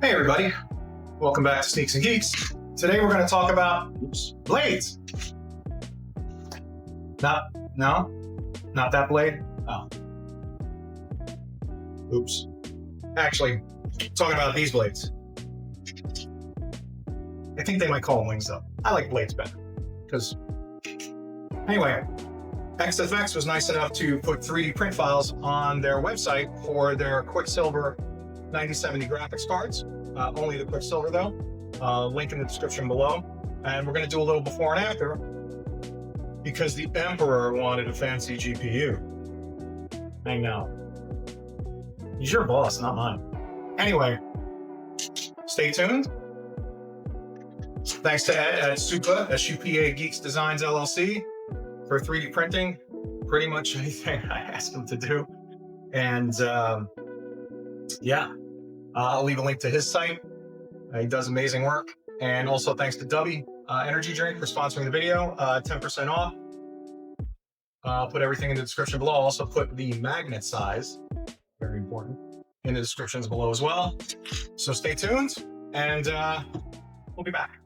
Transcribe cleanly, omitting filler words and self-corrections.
Hey everybody, welcome back to Sneaks and Geeks. Today we're going to talk about blades. Not that blade. Oh. Oops. Actually, talking about these blades. I think they might call them wings though. I like blades better. Because, anyway, XFX was nice enough to put 3D print files on their website for their Quicksilver 9070 graphics cards. Only the Quicksilver though. Link in the description below. And we're going to do a little before and after because the Emperor wanted a fancy GPU. I know. He's your boss, not mine. Anyway, stay tuned. Thanks to Ed at SUPA, SUPA Geeks Designs LLC for 3D printing. Pretty much anything I asked him to do. And yeah. I'll leave a link to his site. He does amazing work. And also thanks to Dubby Energy Drink for sponsoring the video. 10% off. I'll put everything in the description below. I'll also put the magnet size, very important, in the descriptions below as well. So stay tuned, and we'll be back.